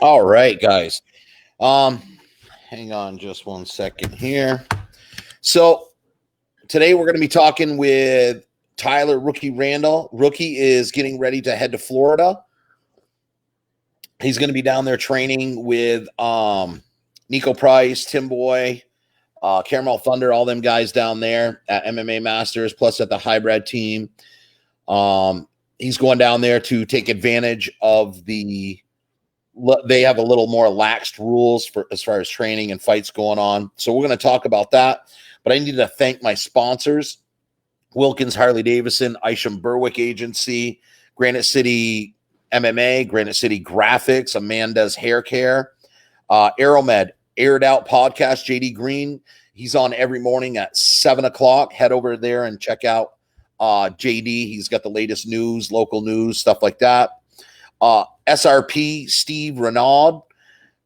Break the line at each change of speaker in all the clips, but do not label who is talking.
All right, guys. Um, Hang on just one second here. So today we're going to be talking with Tyler Rookie Randall. Rookie is getting ready to head to Florida. He's going to be down there training with Niko Price, Tim Boy, Caramel Thunder, all them guys down there at MMA Masters, plus at the hybrid team. He's going down there to take advantage of they have a little more laxed rules for as far as training and fights going on. So we're going to talk about that. But I need to thank my sponsors: Wilkins Harley Davidson, Isham Berwick Agency, Granite City MMA, Granite City Graphics, Amanda's Hair Care, Aeromed, Aired Out Podcast, JD Green. He's on every morning at 7:00. Head over there and check out JD. He's got the latest news, local news, stuff like that. SRP Steve Renaud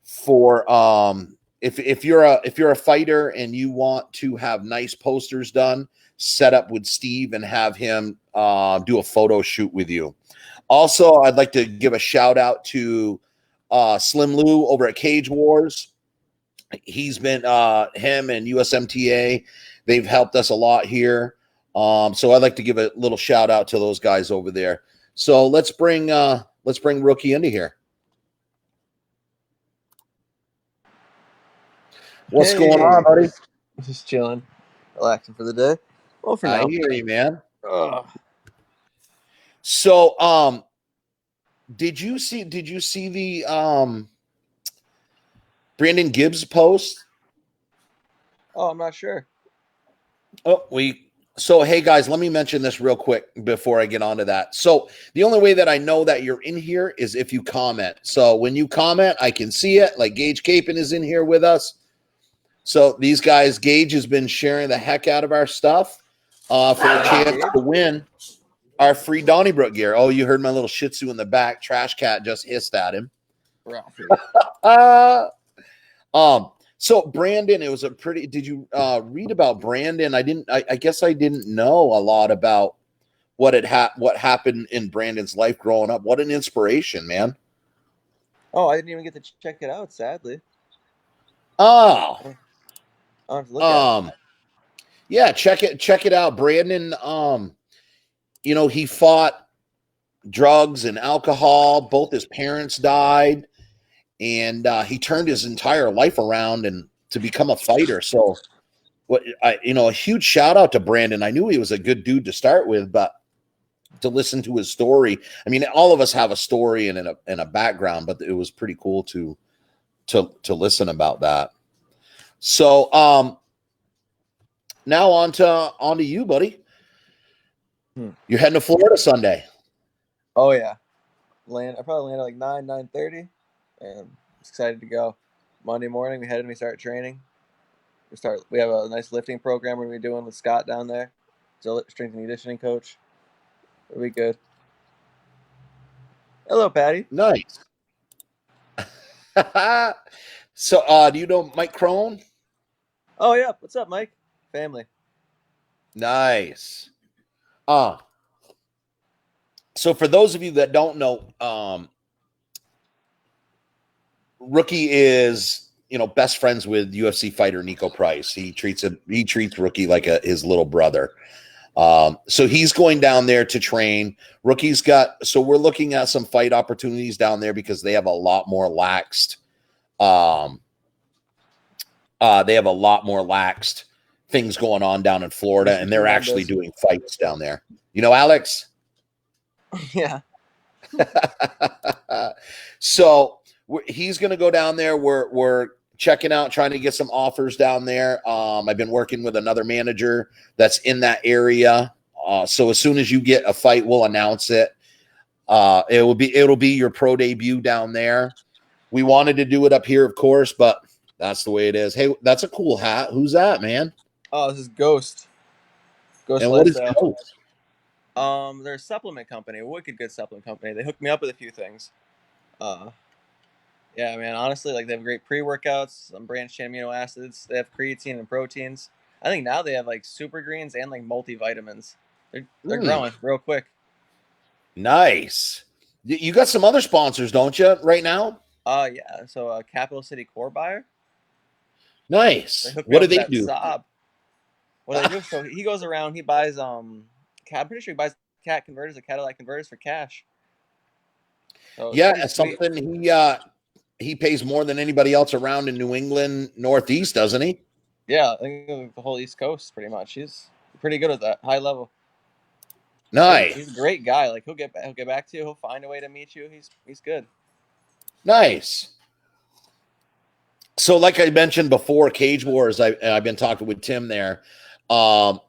for if you're a fighter and you want to have nice posters done, set up with Steve and have him do a photo shoot with you. Also, I'd like to give a shout out to Slim Lou over at Cage Wars. He's been him and USMTA. They've helped us a lot here. So I'd like to give a little shout out to those guys over there. So let's bring Rookie into here. What's going on, buddy?
Just chilling, relaxing for the day. Well, for now.
I hear you, man. So, did you see the Brandon Gibbs post?
Oh, I'm not sure.
So, hey guys, let me mention this real quick before I get onto that. So the only way that I know that you're in here is if you comment. So when you comment, I can see it. Like Gage Capon is in here with us. So these guys, Gage has been sharing the heck out of our stuff for a chance to win our free Donnybrook gear. Oh, you heard my little Shih Tzu in the back. Trash Cat just hissed at him. So Brandon, it was a pretty. Did you read about Brandon? I didn't. I guess I didn't know a lot about what happened in Brandon's life growing up. What an inspiration, man!
Oh, I didn't even get to check it out. Sadly.
Oh.
I'll have to look at it.
Yeah, check it out, Brandon. He fought drugs and alcohol. Both his parents died. And he turned his entire life around and to become a fighter. So, a huge shout out to Brandon. I knew he was a good dude to start with, but to listen to his story, I mean, all of us have a story and a background, but it was pretty cool to listen about that. So, now on to you, buddy. You're heading to Florida Sunday.
Oh yeah, I probably land at like 9:30. And excited to go. Monday morning, we start training. We have a nice lifting program we're going to be doing with Scott down there. So strength and conditioning coach. It'll be good. Hello, Patty.
Nice. So, do you know Mike Crone?
Oh yeah, what's up, Mike? Family.
Nice. So for those of you that don't know, Rookie is, best friends with UFC fighter Niko Price. He treats Rookie like his little brother. So he's going down there to train. So we're looking at some fight opportunities down there because they have a lot more laxed. They have a lot more laxed things going on down in Florida, and they're actually doing fights down there. Alex?
Yeah.
So he's going to go down there. We're checking out, trying to get some offers down there. I've been working with another manager that's in that area. So as soon as you get a fight, we'll announce it. It'll be your pro debut down there. We wanted to do it up here, of course, but that's the way it is. Hey, that's a cool hat. Who's that, man?
Oh, this is Ghost.
And what is Ghost?
They're a supplement company, a wicked good supplement company. They hooked me up with a few things. Yeah, man, honestly, like they have great pre-workouts, some branched chain amino acids. They have creatine and proteins. I think now they have like super greens and like multivitamins. They're growing real quick.
Nice. You got some other sponsors, don't you, right now?
Yeah. So Capital City core buyer. They
Nice.
hooked me
What
up
do
with
they
that
do?
sob. What do they do? So he goes around. He buys I'm pretty sure he buys cat converters, the Cadillac converters for cash. So it's
Yeah,
pretty
it's
sweet.
something he pays more than anybody else around in New England Northeast, doesn't he?
Yeah, I think the whole East Coast pretty much. He's pretty good at that high level.
Nice.
He's a great guy. Like he'll get back to you. He'll find a way to meet you. He's good.
Nice. So, like I mentioned before, Cage Wars, I've been talking with Tim there. Um,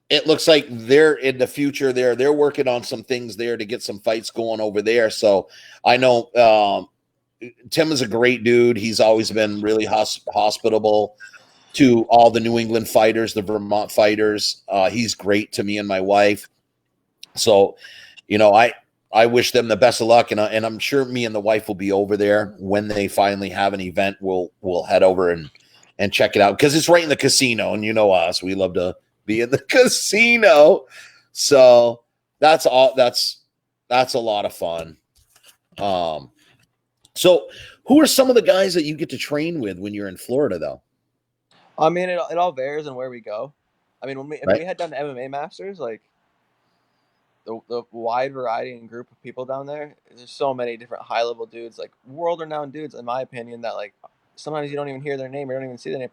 it looks like they're in the future. They're working on some things there to get some fights going over there. So I know Tim is a great dude. He's always been really hospitable to all the New England fighters, the Vermont fighters. He's great to me and my wife. So, I wish them the best of luck, and I'm sure me and the wife will be over there when they finally have an event. We'll head over and check it out because it's right in the casino, and you know us, we love to be in the casino. So that's all. That's a lot of fun. Um, so who are some of the guys that you get to train with when you're in Florida, though?
I mean, it all varies on where we go. I mean, when
Right?
we head down to MMA Masters, like the wide variety and group of people down there, there's so many different high level dudes, like world renowned dudes, in my opinion, that like sometimes you don't even hear their name, or don't even see their name.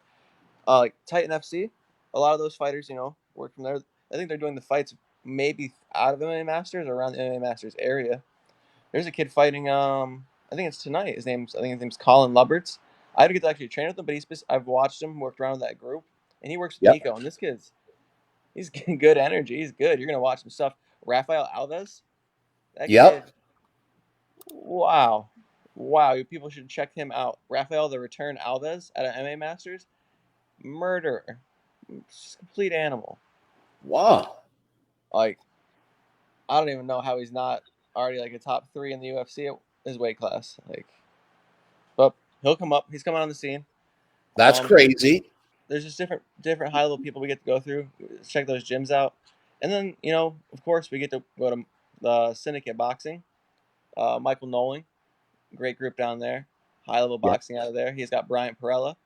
Like Titan FC, a lot of those fighters, work from there. I think they're doing the fights maybe out of MMA Masters or around the MMA Masters area. There's a kid fighting. I think it's tonight. I think his name's Colin Lubberts. I had to get to actually train with him, but I've watched him worked around with that group, and he works with
Yep.
Niko. And he's getting good energy. He's good. You're gonna watch some stuff. Rafael Alves, that kid.
Yep.
Wow, wow. People should check him out. Rafael the Return Alves at an MMA Masters, murderer, just complete animal.
Wow.
Like I don't even know how he's not already like a top 3 in the UFC at his weight class. Like, but he'll come up. He's coming on the scene.
That's
There's
crazy.
there's just different high level people we get to go through, check those gyms out, and then of course we get to go to the Syndicate Boxing. Michael Nolan, great group down there, high level
Yep.
boxing out of there. He's got Bryant Perella,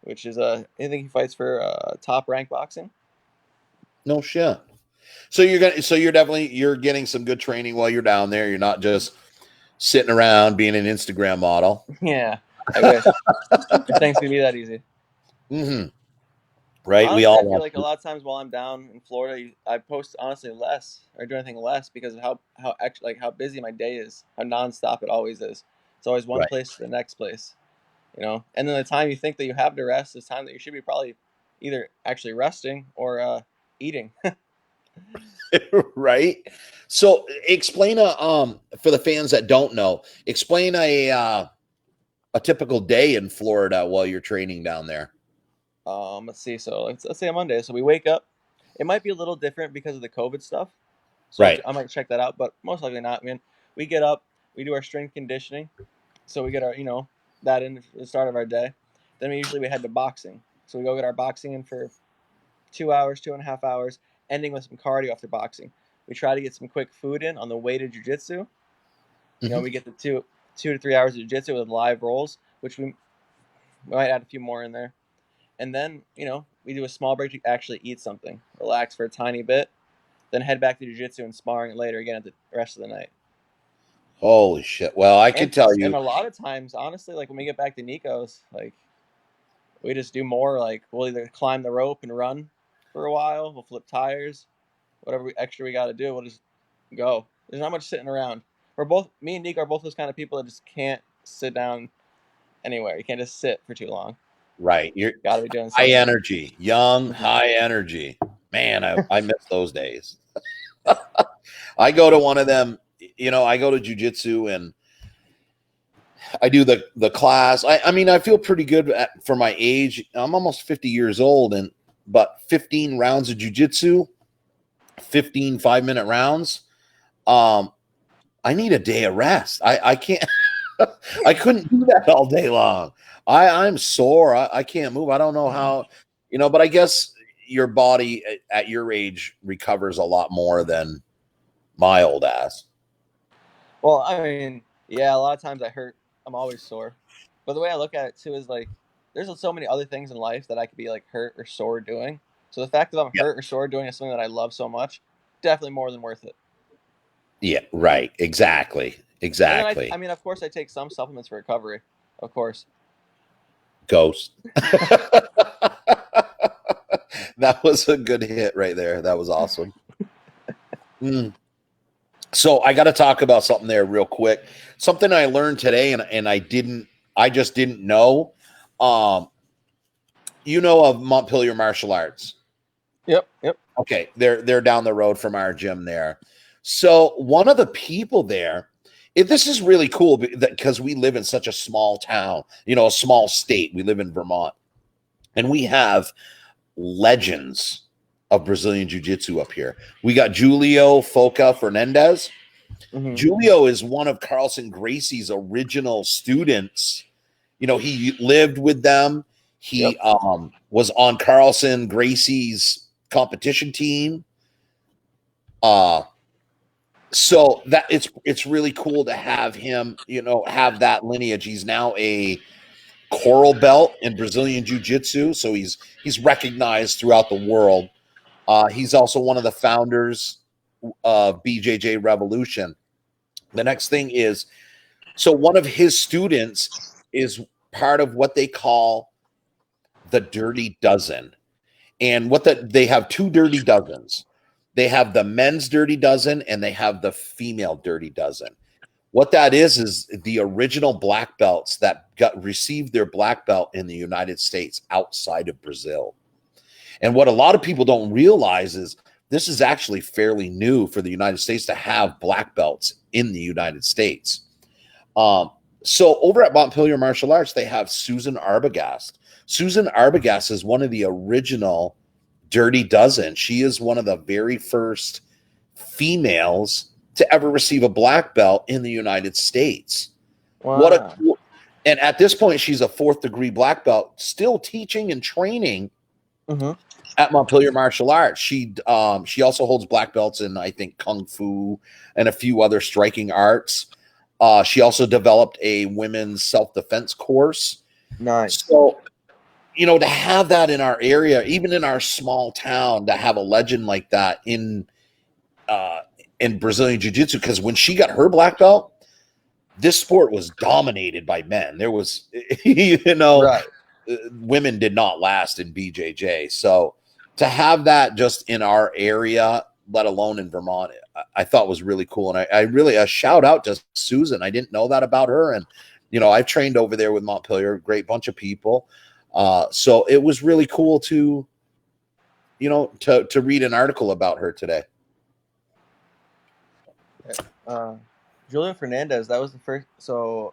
which is I think he fights for top rank boxing.
No shit. So you're getting some good training while you're down there. You're not just sitting around being an Instagram model.
Yeah, I wish. If things could be that easy.
Mm-hmm. Right? We
Honestly, I
all
feel
want
like a
to.
lot of times while I'm down in Florida, I post honestly less or do anything less because of how actually like how busy my day is, how nonstop it always is. It's always one
Right.
place to the next place, And then the time you think that you have to rest is time that you should be probably either actually resting or eating.
Right. So explain for the fans that don't know, explain a typical day in Florida while you're training down there.
Let's see. So let's say on Monday. So we wake up. It might be a little different because of the COVID stuff. So
Right.
I might check that out, but most likely not. Man, we get up, we do our strength conditioning, so we get our that in the start of our day. Then we head to boxing. So we go get our boxing in for 2 hours, 2.5 hours, ending with some cardio after boxing. We try to get some quick food in on the way to jujitsu.
Mm-hmm.
We get the 2 to 3 hours of jiu-jitsu with live rolls, which we might add a few more in there. And then, we do a small break to actually eat something, relax for a tiny bit, then head back to jiu-jitsu and sparring later again at the rest of the night.
Holy shit. Well, I
And
could tell
and
you.
a lot of times, honestly, like when we get back to Nico's, like we just do more. Like we'll either climb the rope and run for a while, we'll flip tires, whatever extra we got to do, we'll just go. There's not much sitting around. Me and Nico are both those kind of people that just can't sit down anywhere. You can't just sit for too long.
Right. You're
Got to be doing
high
something.
energy, young,
Mm-hmm.
high energy. Man, I miss those days. I go to one of them, I go to jujitsu and I do the class. I mean, I feel pretty good for my age. I'm almost 50 years old, but 15 rounds of jujitsu, 15 5-minute rounds. Um, I need a day of rest. I can't. I couldn't do that all day long. I'm sore. I can't move. I don't know how. But I guess your body at your age recovers a lot more than my old ass.
Well, I mean, yeah, a lot of times I hurt. I'm always sore. But the way I look at it too is like, there's so many other things in life that I could be like hurt or sore doing. So the fact that I'm
Yeah.
hurt or sore doing something that I love so much, definitely more than worth it.
Yeah, right. Exactly.
And then
Exactly.
I mean, of course, I take some supplements for recovery. Of course.
Ghost. That was a good hit right there. That was awesome. Mm. So I got to talk about something there real quick. Something I learned today, and I just didn't know. Um, of Montpelier Martial Arts.
Yep. Yep.
Okay, they're down the road from our gym there. So one of the people there, this is really cool because we live in such a small town, a small state. We live in Vermont, and we have legends of Brazilian Jiu-Jitsu up here. We got Julio Foca Fernandez.
Mm-hmm.
Julio is one of Carlson Gracie's original students. He lived with them. He was on Carlson Gracie's competition team. So that it's really cool to have him, have that lineage. He's now a coral belt in Brazilian Jiu-Jitsu, so he's recognized throughout the world. He's also one of the founders of BJJ Revolution. The next thing is, so one of his students is part of what they call the Dirty Dozen. And they have two Dirty Dozens. They have the men's Dirty Dozen and they have the female Dirty Dozen. What that is the original black belts that received their black belt in the United States outside of Brazil. And what a lot of people don't realize is this is actually fairly new for the United States to have black belts in the United States. So over at Montpelier Martial Arts, they have Susan Arbogast. Susan Arbogast is one of the original Dirty Dozen. She is one of the very first females to ever receive a black belt in the United States.
Wow.
And at this point, she's a 4th degree black belt, still teaching and training at Montpelier Martial Arts. She also holds black belts in, I think, Kung Fu and a few other striking arts. She also developed a women's self-defense course.
Nice.
So, to have that in our area, even in our small town, to have a legend like that in Brazilian Jiu-Jitsu, because when she got her black belt, this sport was dominated by men. There was,
Right.
women did not last in BJJ. So to have that just in our area, let alone in Vermont, I thought was really cool. And I really, a shout out to Susan. I didn't know that about her. And, I've trained over there with Montpelier, great bunch of people. So it was really cool to read an article about her today.
Julio Fernandez, that was the first. So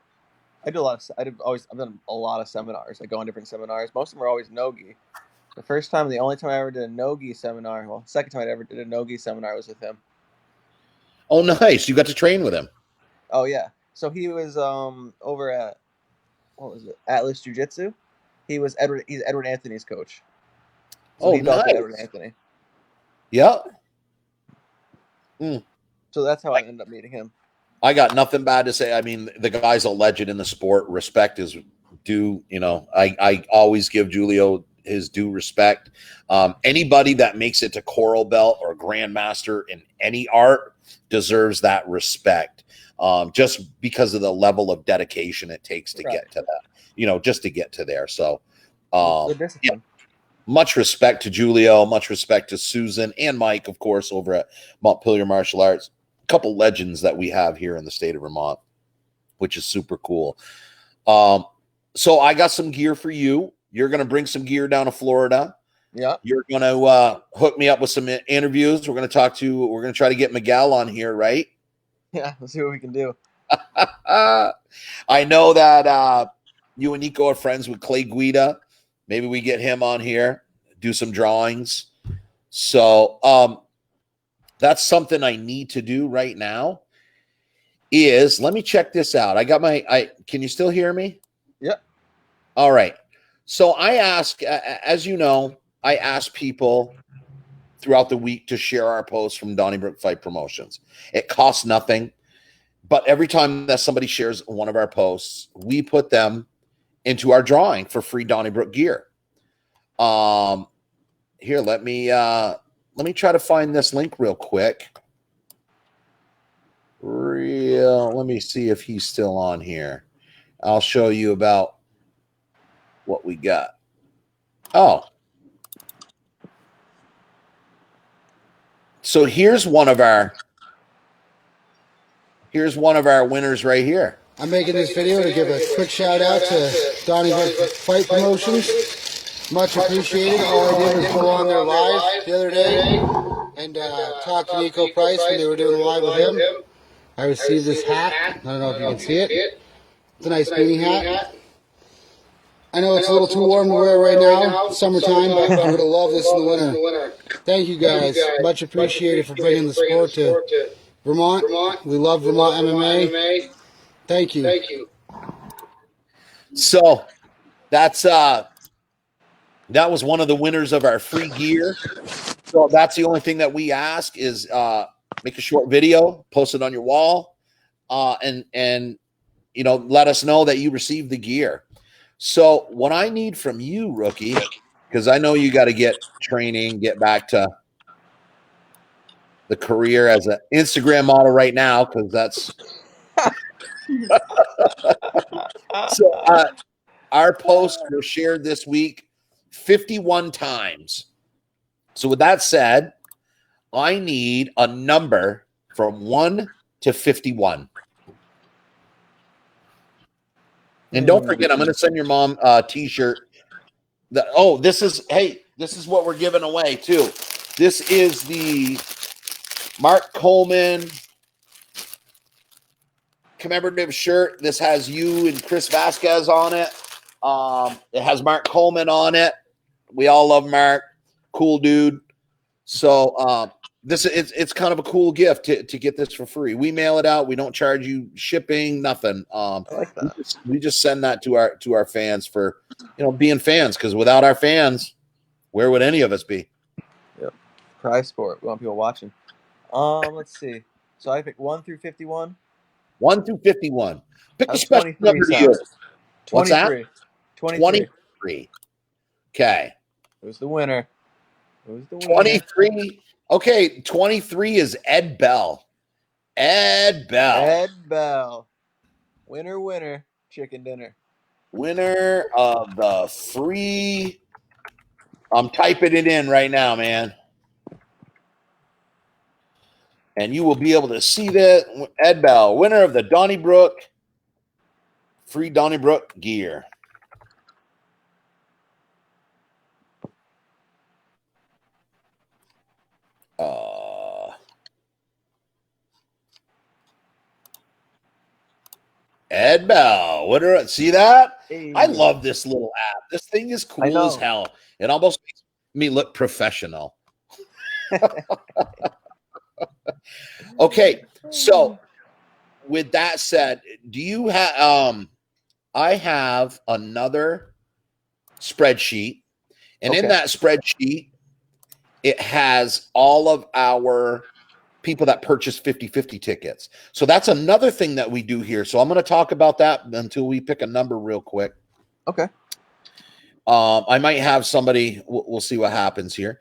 I've done a lot of seminars. I go on different seminars. Most of them are always no-gi. The only time I ever did a no-gi seminar, well, second time I ever did a no-gi seminar was with him.
Oh, nice. You got to train with him.
Oh, yeah. So he was over at, what was it, Atlas Jiu-Jitsu. He's Edward Anthony's coach. So he belted Edward Anthony.
Yeah.
So that's how I ended up meeting him.
I got nothing bad to say. I mean, the guy's a legend in the sport. Respect is due. I always give Julio his due respect. Anybody that makes it to coral belt or grandmaster in any art deserves that respect, just because of the level of dedication it takes to get to that, just to get to there. So yeah, much respect to Julio, much respect to Susan and Mike, of course, over at Montpelier Martial Arts. Couple legends that we have here in the state of Vermont, which is super cool. So I got some gear for you. You're going to bring some gear down to Florida.
Yeah.
You're going to hook me up with some interviews. We're going to try to get Miguel on here, right?
Yeah, let's see what we can do.
I know that you and Niko are friends with Clay Guida. Maybe we get him on here, do some drawings. So that's something I need to do right now. Let me check this out. Can you still hear me?
Yep.
All right. So I ask, as you know, I ask people throughout the week to share our posts from Donnybrook Fight Promotions. It costs nothing. But every time that somebody shares one of our posts, we put them into our drawing for free Donnybrook gear. Here, let me try to find this link real quick. Let me see if he's still on here. I'll show you about what we got. Oh. So here's one of our winners right here.
I'm making this video to give a quick shout out to Donnybrook Fight Promotions. Much appreciated. All I did was go on their live the other day and talk to Niko Price when they were doing a live with him. I received this hat. I don't know if you can see it. It's a nice beanie hat. I know it's a little too warm to wear right now, summertime, but I would have loved this in the winter. Thank you guys. Much appreciated for bringing the sport to Vermont. We love Vermont MMA. Thank you.
So that's that was one of the winners of our free gear. So that's the only thing that we ask is make a short video, post it on your wall, and let us know that you received the gear. So what I need from you, Rookie, because I know you got to get training, get back to the career as an Instagram model right now, because that's so our posts were shared this week 51 times. So with that said, I need a number from 1 to 51. And don't forget, I'm going to send your mom a t-shirt. This is what we're giving away too. This is the Mark Coleman commemorative shirt. This has you and Chris Vasquez on it. It has Mark Coleman on it. We all love Mark. Cool dude. So it's kind of a cool gift to get this for free. We mail it out. We don't charge you shipping, nothing.
I like that.
We just send that to our fans for being fans, because without our fans, where would any of us be?
Yep. Prize sport. We want people watching. Let's see. So I picked 1 through 51.
1 through 51. Pick a
How's
special
23
number to
sound?
you. What's that?
23.
23. Okay.
Who's the winner?
23. Okay, 23 is Ed Bell. Ed Bell.
Winner. Chicken dinner.
Winner of the free. I'm typing it in right now, man. And you will be able to see that. Ed Bell, winner of the Donnybrook free Donnybrook gear. Ed Bell, winner. See that?
Hey.
I love this little app. This thing is cool as hell. It almost makes me look professional. Okay, so with that said, do you have I have another spreadsheet, and in that spreadsheet it has all of our people that purchase 50/50 tickets. So that's another thing that we do here. So I'm going to talk about that until we pick a number real quick.
Okay.
I might have somebody, we'll see what happens here.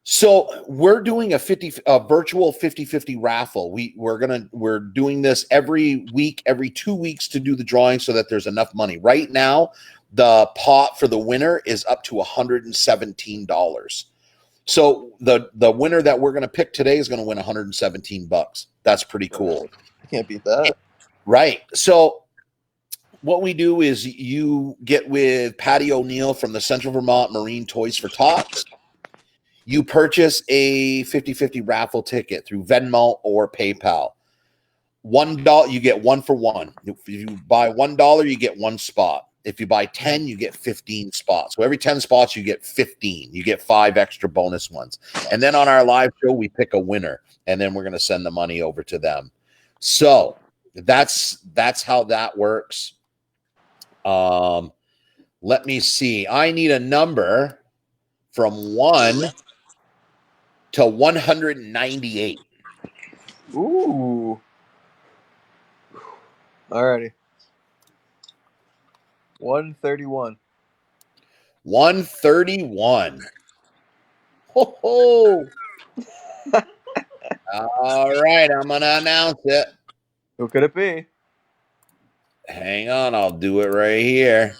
So we're doing a virtual 50/50 raffle. We're doing this every week, every 2 weeks to do the drawing so that there's enough money. Right now, the pot for the winner is up to $117. So the winner that we're going to pick today is going to win $117. That's pretty cool.
I can't beat that.
Right. So what we do is you get with Patty O'Neill from the Central Vermont Marine Toys for Tots. You purchase a 50/50 raffle ticket through Venmo or PayPal. $1, you get 1 for 1. If you buy $1, you get 1 spot. If you buy 10, you get 15 spots. So every 10 spots, you get 15. You get 5 extra bonus ones. And then on our live show, we pick a winner, and then we're going to send the money over to them. So that's how that works. Let me see. I need a number from 1 to 198.
Ooh. Alrighty. 131.
131. Ho ho. All right, I'm gonna announce it.
Who could it be?
Hang on, I'll do it right here.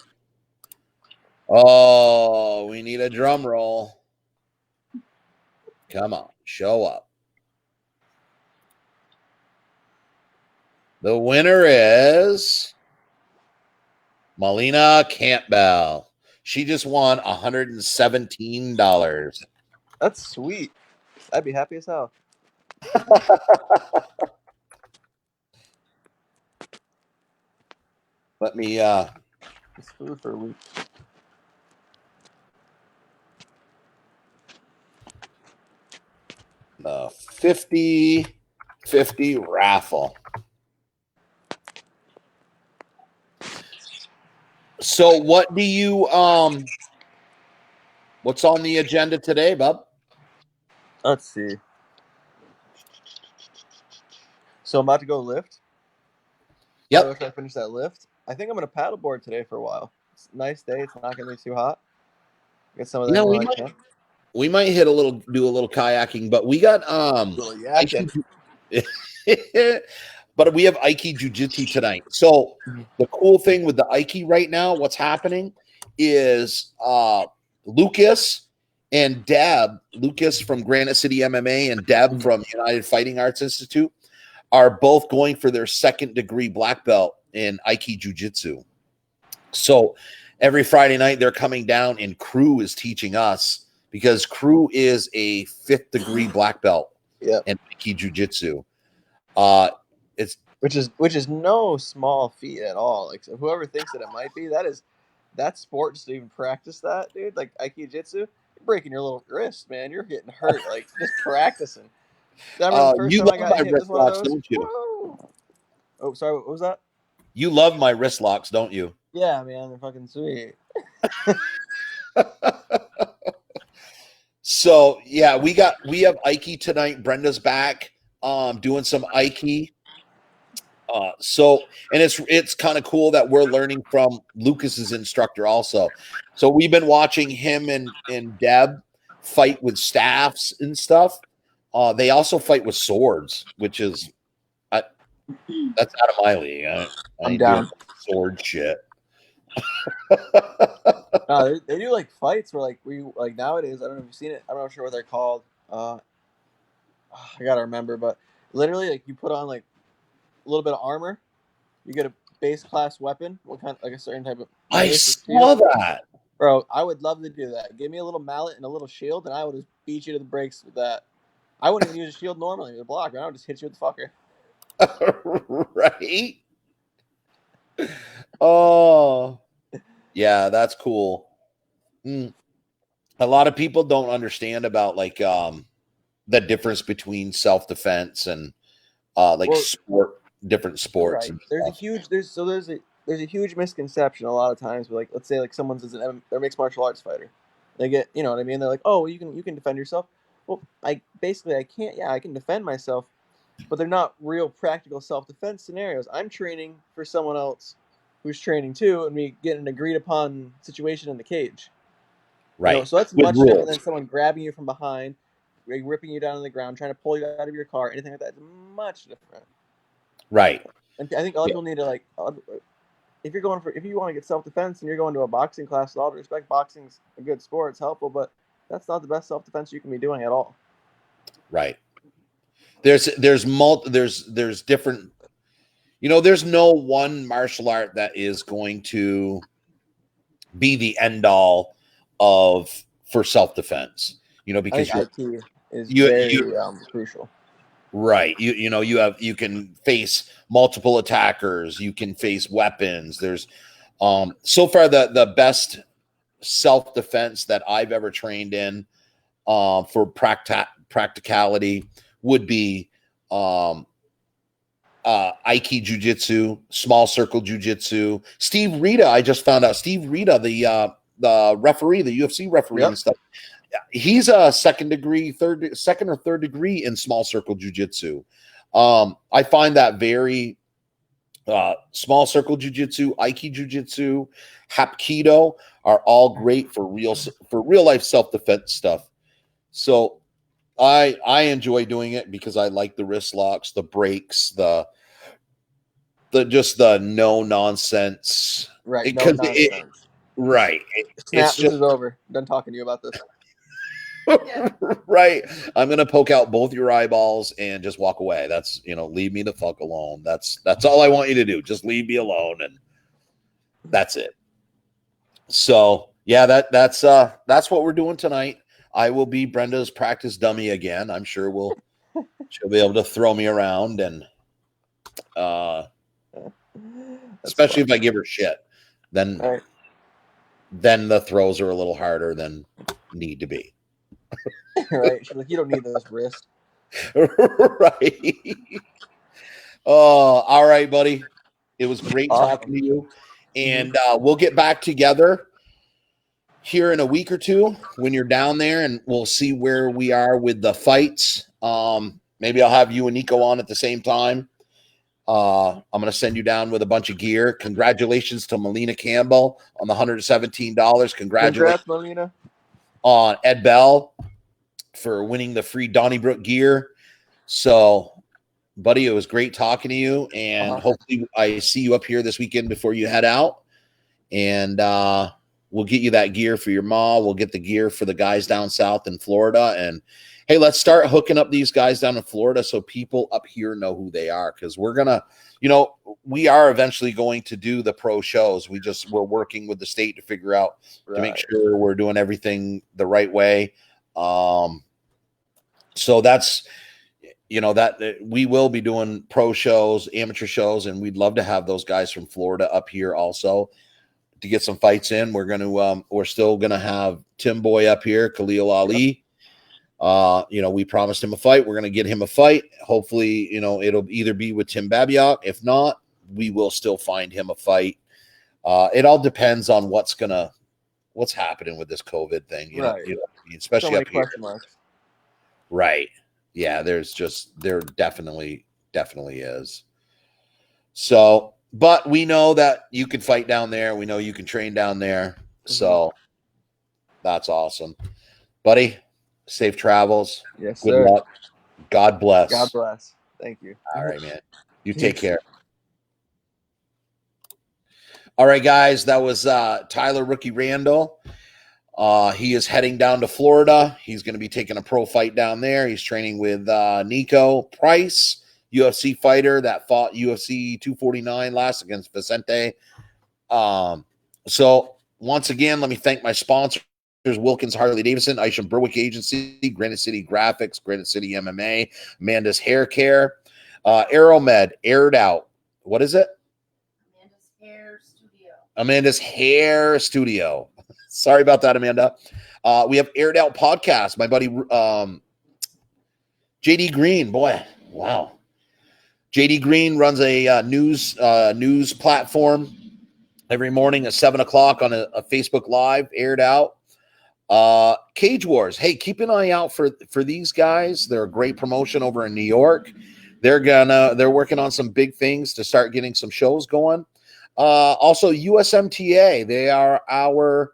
Oh, we need a drum roll. Come on, show up. The winner is Melina Campbell. She just won $117.
That's sweet. I'd be happy as hell.
Let me
It's food for a week.
the 50/50 raffle. So what do you what's on the agenda today, bub?
Let's see. So I'm about to go lift.
Yep.
After I finish that lift, I think I'm gonna paddleboard today for a while. It's a nice day. It's not gonna be too hot. Get some of that.
Yeah,
Yeah,
we might do a little kayaking, but we got but we have Aiki Jiu-Jitsu tonight. So the cool thing with the Aiki right now, what's happening is Lucas and Deb, Lucas from Granite City MMA and Deb from United Fighting Arts Institute are both going for their second degree black belt in Aiki Jiu-Jitsu. So every Friday night they're coming down and Crew is teaching us because Crew is a 5th degree black belt in Aiki Jiu-Jitsu. It's
which is no small feat at all. Like, so whoever thinks that it might be, that sport just to even practice that, dude. Like Aiki Jitsu, you're breaking your little wrist, man. You're getting hurt like just practicing. I remember the first
you
time
love
I got
my
hit
wrist
with one of
locks,
those.
don't you?
Whoa. Oh, sorry. What was that?
You love my wrist locks, don't you?
Yeah, man. They're fucking sweet.
So yeah, we have Aiki tonight. Brenda's back doing some Aiki. And it's kind of cool that we're learning from Lucas's instructor also. So we've been watching him and Deb fight with staffs and stuff. They also fight with swords, which is that's out of my league.
I'm down.
Sword shit.
No, they do like fights where like nowadays. I don't know if you've seen it. I'm not sure what they're called. I gotta remember, but literally like you put on like a little bit of armor, you get a base class weapon. What kind? Like a certain type of.
I saw that,
bro. I would love to do that. Give me a little mallet and a little shield, and I would just beat you to the brakes with that. I wouldn't even use a shield normally with a block. I would just hit you with the
fucker. Right? Oh. Yeah, that's cool. A lot of people don't understand about like the difference between self-defense and different sports.
Right. There's a huge misconception a lot of times. Like, let's say like someone's they're a mixed martial arts fighter. They get, you know what I mean? They're like, oh, well, you can defend yourself. Well, I can't. Yeah, I can defend myself, but they're not real practical self-defense scenarios. I'm training for someone else who's training too, and we get an agreed upon situation in the cage.
Right.
You know, so that's much different than someone grabbing you from behind, ripping you down on the ground, trying to pull you out of your car. Anything like that. It's much different.
Right.
And I think a lot of people need to like, if you want to get self-defense and you're going to a boxing class, with all due respect, boxing's a good sport, it's helpful, but that's not the best self-defense you can be doing at all.
Right. There's different, there's no one martial art that is going to be the end all for self-defense, because
IQ is very crucial.
Right. You can face multiple attackers. You can face weapons. There's so far the best self-defense that I've ever trained in for practicality would be Aiki Jiu-Jitsu, small circle Jiu-Jitsu. Steve Rita, I just found out Steve Rita, the referee, the UFC referee and stuff. He's a second or third degree in small circle jiu-jitsu. I find that very Small circle jiu-jitsu, Aiki jiu-jitsu, Hapkido are all great for real life self-defense stuff. So I enjoy doing it because I like the wrist locks, the breaks, the just the no nonsense.
Right, no nonsense.
Right.
Snap,
It's
this
just
is over. Done talking to you about this.
right. I'm gonna poke out both your eyeballs and just walk away. That's leave me the fuck alone. That's all I want you to do. Just leave me alone, and that's it. So yeah, that's what we're doing tonight. I will be Brenda's practice dummy again. I'm sure she'll be able to throw me around, and especially if I give her shit, then
right.
then the throws are a little harder than need to be.
Right. She's like, you don't need this wrist.
Right. Oh, all right, buddy. It was great talking to you. And we'll get back together here in a week or two when you're down there, and we'll see where we are with the fights. Maybe I'll have you and Niko on at the same time. I'm going to send you down with a bunch of gear. Congratulations to Melina Campbell on the $117. Congratulations,
Melina.
On Ed Bell for winning the free Donnybrook gear. So, buddy, it was great talking to you, and hopefully I see you up here this weekend before you head out. And we'll get you that gear for your ma. We'll get the gear for the guys down south in Florida. And hey, let's start hooking up these guys down in Florida so people up here know who they are, because we're going to, we are eventually going to do the pro shows. We're working with the state to figure out to make sure we're doing everything the right way. So that's, that we will be doing pro shows, amateur shows, and we'd love to have those guys from Florida up here also to get some fights in. We're still going to have Tim Boy up here, Khalil Ali. We promised him a fight. We're going to get him a fight. Hopefully, it'll either be with Tim Babiak. If not, we will still find him a fight. It all depends on what's happening with this COVID thing, especially so up here. Right. Yeah, there definitely is. So, but we know that you can fight down there. We know you can train down there. So that's awesome. Buddy, safe travels.
Yes,
Good
sir.
luck. God bless.
God bless. Thank you.
All right, man. You take care. All right, guys. That was Tyler Rookie Randall. He is heading down to Florida. He's going to be taking a pro fight down there. He's training with Niko Price, UFC fighter that fought UFC 249 last against Vicente. So once again, let me thank my sponsors: Wilkins Harley Davidson, Isham Berwick Agency, Granite City Graphics, Granite City MMA, Amanda's Hair Care, Aeromed, Aired Out. What is it? Amanda's Hair Studio. Sorry about that, Amanda. We have Aired Out Podcast. My buddy JD Green. Boy, wow. JD Green runs a news platform every morning at 7:00 on a Facebook Live, Aired Out. Cage Wars. Hey, keep an eye out for these guys. They're a great promotion over in New York. They're working on some big things to start getting some shows going. Also, USMTA. They are our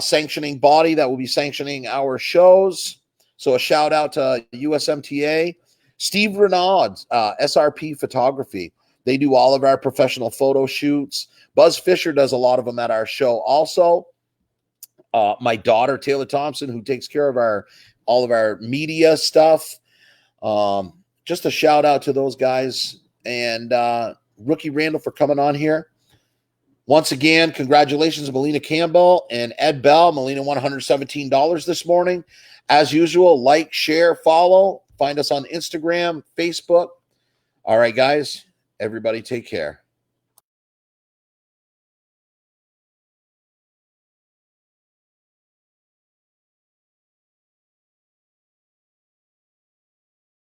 sanctioning body that will be sanctioning our shows. So a shout out to USMTA. Steve Renaud, SRP Photography. They do all of our professional photo shoots. Buzz Fisher does a lot of them at our show also. My daughter, Taylor Thompson, who takes care of all of our media stuff. Just a shout out to those guys. And Rookie Randall for coming on here. Once again, congratulations to Melina Campbell and Ed Bell. Melina won $117 this morning. As usual, like, share, follow. Find us on Instagram, Facebook. All right, guys. Everybody take care.